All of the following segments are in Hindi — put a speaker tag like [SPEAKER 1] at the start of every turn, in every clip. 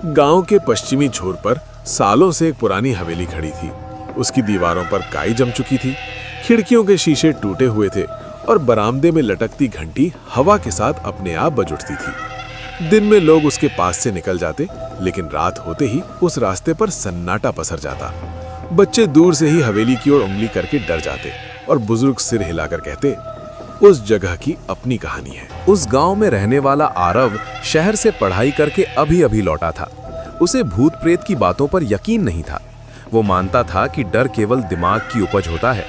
[SPEAKER 1] गांव के पश्चिमी छोर पर सालों से एक पुरानी हवेली खड़ी थी। उसकी दीवारों पर काई जम चुकी थी, खिड़कियों के शीशे टूटे हुए थे और बरामदे में लटकती घंटी हवा के साथ अपने आप बज उठती थी। दिन में लोग उसके पास से निकल जाते, लेकिन रात होते ही उस रास्ते पर सन्नाटा पसर जाता। बच्चे दूर से ही हवेली की ओर उंगली करके डर जाते और बुजुर्ग सिर हिलाकर कहते, उस जगह की अपनी कहानी है।
[SPEAKER 2] उस गांव में रहने वाला आरव शहर से पढ़ाई करके अभी लौटा था। उसे भूत प्रेत की बातों पर यकीन नहीं था। वो मानता था कि डर केवल दिमाग की उपज होता है।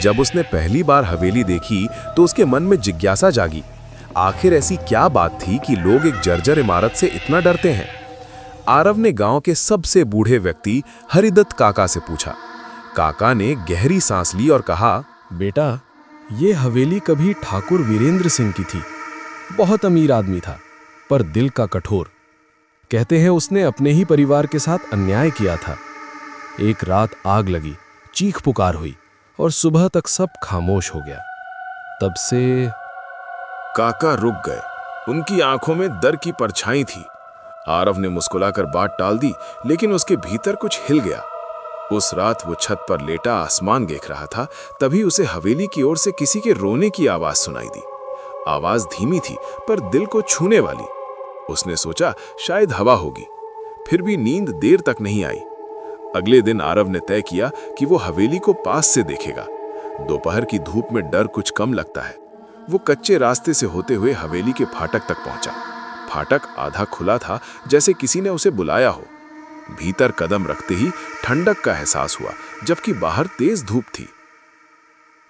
[SPEAKER 2] जब उसने पहली बार हवेली देखी तो उसके मन में जिज्ञासा जागी। आखिर ऐसी क्या बात थी कि लोग एक जर्जर इमारत से इतना डरते हैं? आरव ने गांव के सबसे बूढ़े व्यक्ति हरिदत्त काका से पूछा। काका ने गहरी सांस ली और कहा,
[SPEAKER 3] बेटा, ये हवेली कभी ठाकुर वीरेंद्र सिंह की थी। बहुत अमीर आदमी था, पर दिल का कठोर। कहते हैं उसने अपने ही परिवार के साथ अन्याय किया था। एक रात आग लगी, चीख पुकार हुई और सुबह तक सब खामोश हो गया। तब से
[SPEAKER 1] काका रुक गए। उनकी आंखों में डर की परछाई थी। आरव ने मुस्कुराकर बात टाल दी, लेकिन उसके भीतर कुछ हिल गया। उस रात वो छत पर लेटा आसमान देख रहा था। तभी उसे हवेली की ओर से किसी के रोने की आवाज सुनाई दी। आवाज धीमी थी, पर दिल को छूने वाली। उसने सोचा शायद हवा होगी। फिर भी नींद देर तक नहीं आई। अगले दिन आरव ने तय किया कि वो हवेली को पास से देखेगा। दोपहर की धूप में डर कुछ कम लगता है। वो कच्चे रास्ते से होते हुए हवेली के फाटक तक पहुंचा। फाटक आधा खुला था, जैसे किसी ने उसे बुलाया हो। भीतर कदम रखते ही ठंडक का एहसास हुआ, जबकि बाहर तेज धूप थी।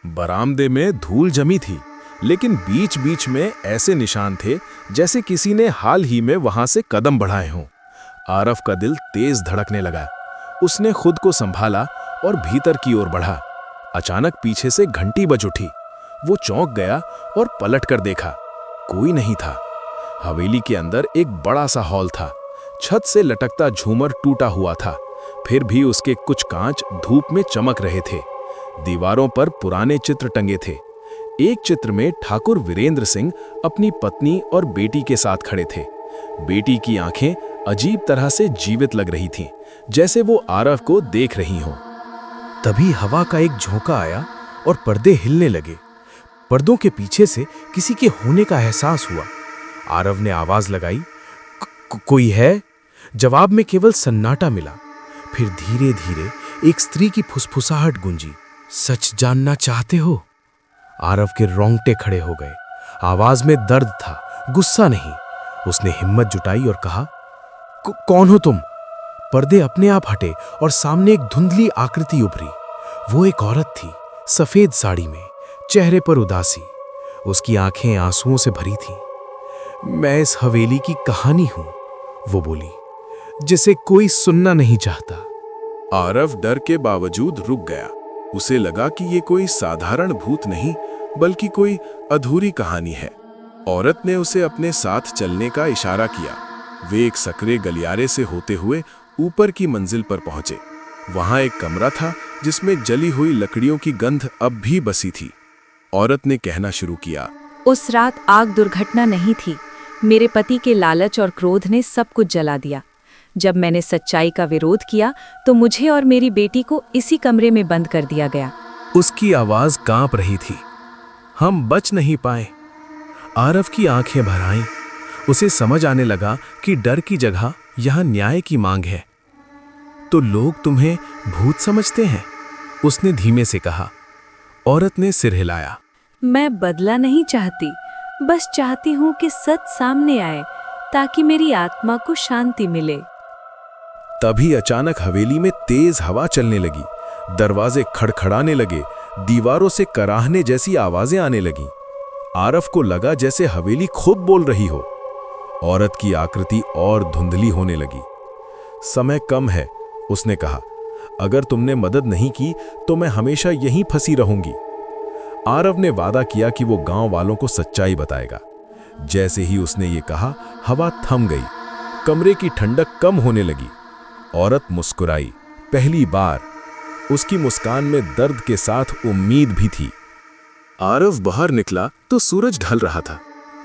[SPEAKER 3] बरामदे में धूल जमी थी, लेकिन बीच बीच में ऐसे निशान थे जैसे किसी ने हाल ही में वहां से कदम बढ़ाए हों। आरव का दिल तेज धड़कने लगा। उसने खुद को संभाला और भीतर की ओर बढ़ा। अचानक पीछे से घंटी बज उठी। वो चौंक गया और पलट कर देखा। कोई नहीं था। हवेली के अंदर एक बड़ा सा हॉल था। छत से लटकता झूमर टूटा हुआ था, फिर भी उसके कुछ कांच धूप में चमक रहे थे। दीवारों पर पुराने चित्र टंगे थे। एक चित्र में ठाकुर वीरेंद्र सिंह अपनी पत्नी और बेटी के साथ खड़े थे। बेटी की आंखें अजीब तरह से जीवित लग रही थीं, जैसे वो आरव को देख रही हों। तभी हवा का एक झोंका आया और पर्दे हिलने लगे। पर्दों के पीछे से किसी के होने का एहसास हुआ। आरव ने आवाज लगाई, कोई है? जवाब में केवल सन्नाटा मिला। फिर धीरे धीरे एक स्त्री की फुसफुसाहट गूंजी। सच जानना चाहते हो? आरव के रोंगटे खड़े हो गए। आवाज में दर्द था, गुस्सा नहीं। उसने हिम्मत जुटाई और कहा, कौन हो तुम? पर्दे अपने आप हटे और सामने एक धुंधली आकृति उभरी। वो एक औरत थी, सफेद साड़ी में, चेहरे पर उदासी। उसकी आंखें आंसुओं से भरी थीं। मैं इस हवेली की कहानी हूं, वो बोली, जिसे कोई सुनना नहीं चाहता।
[SPEAKER 1] आरव डर के बावजूद रुक गया। उसे लगा कि ये कोई साधारण भूत नहीं, बल्कि कोई अधूरी कहानी है। औरत ने उसे अपने साथ चलने का इशारा किया। वे एक सकरे गलियारे से होते हुए ऊपर की मंजिल पर पहुंचे। वहां एक कमरा था जिसमें जली हुई लकड़ियों की गंध अब भी बसी थी। औरत ने कहना शुरू किया,
[SPEAKER 4] उस रात आग दुर्घटना नहीं थी। मेरे पति के लालच और क्रोध ने सब कुछ जला दिया। जब मैंने सच्चाई का विरोध किया तो मुझे और मेरी बेटी को इसी कमरे में बंद कर दिया गया।
[SPEAKER 3] उसकी आवाज कांप रही थी। हम बच नहीं पाए। आरव की आंखें भर आईं। उसे समझ आने लगा कि डर की जगह यहां न्याय की मांग है। तो लोग तुम्हें भूत समझते हैं? उसने धीमे से कहा। औरत ने सिर हिलाया।
[SPEAKER 4] मैं बदला नहीं चाहती, बस चाहती हूँ कि सच सामने आए ताकि मेरी आत्मा को शांति मिले।
[SPEAKER 3] तभी अचानक हवेली में तेज हवा चलने लगी। दरवाजे खड़खड़ाने लगे। दीवारों से कराहने जैसी आवाजें आने लगीं। आरव को लगा जैसे हवेली खुद बोल रही हो। औरत की आकृति और धुंधली होने लगी। समय कम है, उसने कहा। अगर तुमने मदद नहीं की तो मैं हमेशा यहीं फंसी रहूंगी। आरव ने वादा किया कि वो गांव वालों को सच्चाई बताएगा। जैसे ही उसने ये कहा, हवा थम गई। कमरे की ठंडक कम होने लगी। औरत मुस्कुराई, पहली बार। उसकी मुस्कान में दर्द के साथ उम्मीद भी थी।
[SPEAKER 1] आरव बाहर निकला तो सूरज ढल रहा था।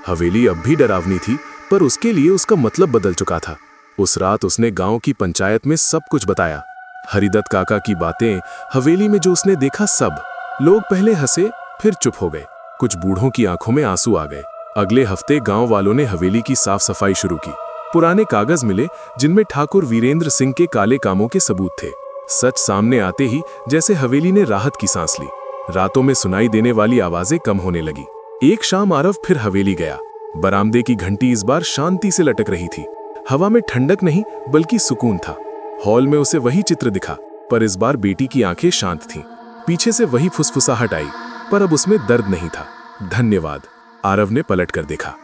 [SPEAKER 1] हवेली अब भी डरावनी थी, पर उसके लिए उसका मतलब बदल चुका था।
[SPEAKER 3] उस रात उसने गांव की पंचायत में सब कुछ बताया। हरिदत्त काका की बातें, हवेली में जो उसने देखा सब। लोग पहले हंसे, फिर चुप हो गए। कुछ बूढ़ों की आंखों में आंसू आ गए। अगले हफ्ते गांव वालों ने हवेली की साफ सफाई शुरू की। पुराने कागज मिले जिनमें ठाकुर वीरेंद्र सिंह के काले कामों के सबूत थे। सच सामने आते ही जैसे हवेली ने राहत की सांस ली। रातों में सुनाई देने वाली आवाजें कम होने लगी। एक शाम आरव फिर हवेली गया। बरामदे की घंटी इस बार शांति से लटक रही थी। हवा में ठंडक नहीं बल्कि सुकून था। हॉल में उसे वही चित्र दिखा, पर इस बार बेटी की आंखें शांत थीं। पीछे से वही फुसफुसाहट आई, पर अब उसमें दर्द नहीं था। धन्यवाद, आरव ने पलट कर देखा।